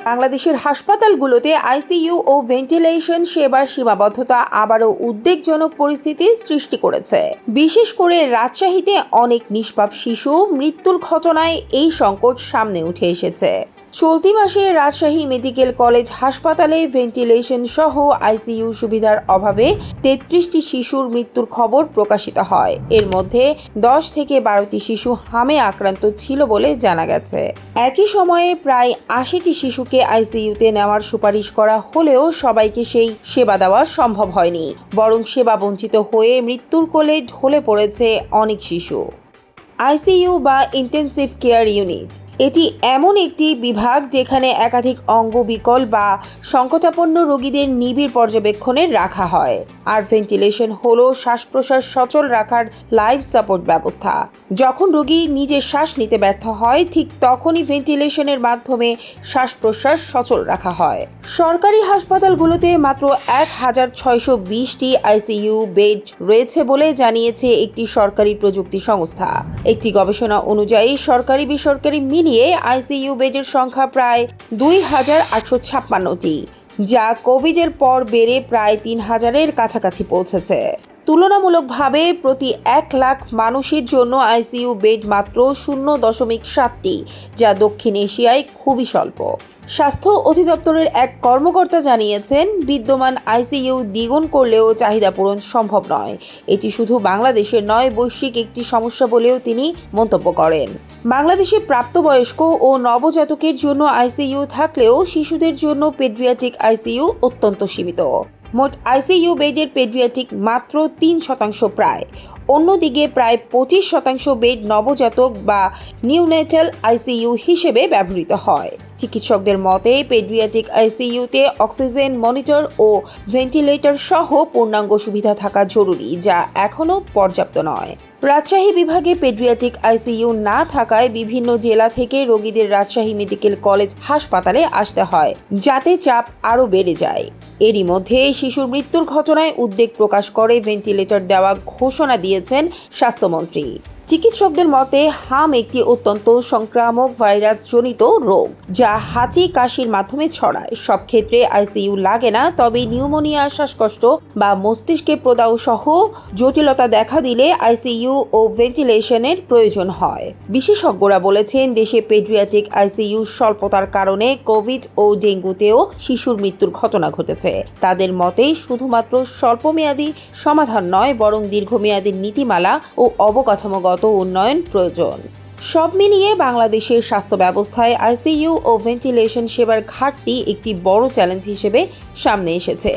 বাংলাদেশের হাসপাতালগুলোতে আইসিইউ ও ভেন্টিলেশন সেবার সীমাবদ্ধতা আবারও উদ্বেগজনক পরিস্থিতির সৃষ্টি করেছে। বিশেষ করে রাজশাহীতে অনেক নিষ্পাপ শিশু মৃত্যুর ঘটনায় এই সংকট সামনে উঠে এসেছে। চলতি মাসে রাজশাহী মেডিকেল কলেজ হাসপাতালে ভেন্টিলেশন সহ আইসিইউ সুবিধার অভাবে 33টি শিশুর মৃত্যুর খবর প্রকাশিত হয়। এর মধ্যে 10 থেকে 12টি শিশু হামে আক্রান্ত ছিল বলে জানা গেছে। একই সময়ে প্রায় 80টি শিশুকে আইসিইউতে নেওয়ার সুপারিশ করা হলেও সবাইকে সেই সেবা দেওয়া সম্ভব হয়নি, বরং সেবা বঞ্চিত হয়ে মৃত্যুর কোলে ঢলে পড়েছে অনেক শিশু। আইসিইউ বা ইন্টেনসিভ কেয়ার ইউনিট এটি এমন একটি বিভাগ যেখানে একাধিক অঙ্গবিকল বা সংকটাপন্ন রোগীদের নিবিড় পর্যবেক্ষণে রাখা হয়। আর ভেন্টিলেশন হলো শ্বাস প্রশ্বাস সচল রাখার লাইফ সাপোর্ট ব্যবস্থা। যখন রোগী নিজের শ্বাস নিতে ব্যর্থ হয়, ঠিক তখনই ভেন্টিলেশনের মাধ্যমে শ্বাস প্রশ্বাস সচল রাখা হয়। সরকারি হাসপাতালগুলোতে মাত্র 1620টি আইসিইউ বেড রয়েছে বলে জানিয়েছে একটি সরকারি প্রযুক্তি সংস্থা। একটি গবেষণা অনুযায়ী সরকারি বেসরকারি মিলিয়ে আইসিইউ বেডের সংখ্যা প্রায় 2856টি, যা কোভিডের পর বেড়ে প্রায় 3000-এর কাছাকাছি পৌঁছেছে। তুলনামূলকভাবে প্রতি 1 লাখ মানুষের জন্য আইসিইউ বেড মাত্র 0.7টি, যা দক্ষিণ এশিয়ায় খুবই স্বল্প। স্বাস্থ্য অধিদপ্তরের এক কর্মকর্তা জানিয়েছেন, বিদ্যমান আইসিইউ দ্বিগুণ করলেও চাহিদা পূরণ সম্ভব নয়। এটি শুধু বাংলাদেশের নয়, বৈশ্বিক একটি সমস্যা বলেও তিনি মন্তব্য করেন। বাংলাদেশে প্রাপ্তবয়স্ক ও নবজাতকের জন্য আইসিইউ থাকলেও শিশুদের জন্য পেডিয়াট্রিক আইসিইউ অত্যন্ত সীমিত। মোট আইসিইউ বেডের পেডিয়াট্রিক মাত্র 3% প্রায়। অন্যদিকে প্রায় 25% বেড নবজাতক বা নিউনেটাল আইসিইউ হিসেবে ব্যবহৃত হয়। চিকিৎসকদের মতে, পেডিয়াট্রিক আইসিইউতে অক্সিজেন মনিটর ও ভেন্টিলেটর সহ পূর্ণাঙ্গ সুবিধা থাকা জরুরি, যা এখনও পর্যাপ্ত নয়। রাজশাহী বিভাগে পেডিয়াট্রিক আইসিইউ না থাকায় বিভিন্ন জেলা থেকে রোগীদের রাজশাহী মেডিকেল কলেজ হাসপাতালে আসতে হয়, যাতে চাপ আরও বেড়ে যায়। এরই মধ্যে শিশুর মৃত্যুর ঘটনায় উদ্বেগ প্রকাশ করে ভেন্টিলেটর দেওয়া ঘোষণা দিয়েছেন স্বাস্থ্যমন্ত্রী। চিকিৎসকদের মতে, হাম একটি অত্যন্ত সংক্রামক ভাইরাসজনিত রোগ, যা হাঁচি কাশির মাধ্যমে ছড়ায়। সব ক্ষেত্রে আইসিইউ লাগে না, তবে নিউমোনিয়া, শ্বাসকষ্ট বা মস্তিষ্কে প্রদাহ সহ জটিলতা দেখা দিলে আইসিইউ ও ভেন্টিলেশনের প্রয়োজন হয়। বিশেষজ্ঞরা বলেছেন, দেশে পেডিয়াট্রিক আইসিইউ স্বল্পতার কারণে কোভিড ও ডেঙ্গুতেও শিশুর মৃত্যুর ঘটনা ঘটেছে। তাদের মতে, শুধুমাত্র স্বল্পমেয়াদী সমাধান নয়, বরং দীর্ঘমেয়াদী নীতিমালা ও অবকাঠামোগত উন্নয়ন প্রয়োজন। সব মিলিয়ে বাংলাদেশের স্বাস্থ্য ব্যবস্থায় আইসিইউ ও ভেন্টিলেশন সেবার ঘাটতি একটি বড় চ্যালেঞ্জ হিসেবে সামনে এসেছে।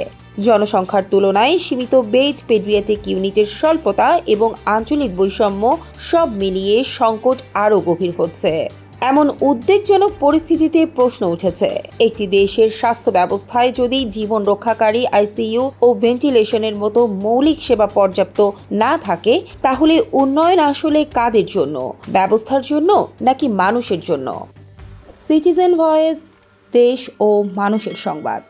জনসংখ্যার তুলনায় সীমিত বেড, পেডিয়াট্রিক ইউনিটের স্বল্পতা এবং আঞ্চলিক বৈষম্য সব মিলিয়ে সংকট আরও গভীর হচ্ছে। এমন উদ্বেগজনক পরিস্থিতিতে প্রশ্ন উঠেছে, একটি দেশের স্বাস্থ্য ব্যবস্থায় যদি জীবন রক্ষাকারী আইসিইউ ও ভেন্টিলেশনের মতো মৌলিক সেবা পর্যাপ্ত না থাকে, তাহলে উন্নয়ন আসলে কাদের জন্য? ব্যবস্থার জন্য নাকি মানুষের জন্য? সিটিজেন ভয়েস, দেশ ও মানুষের সংবাদ।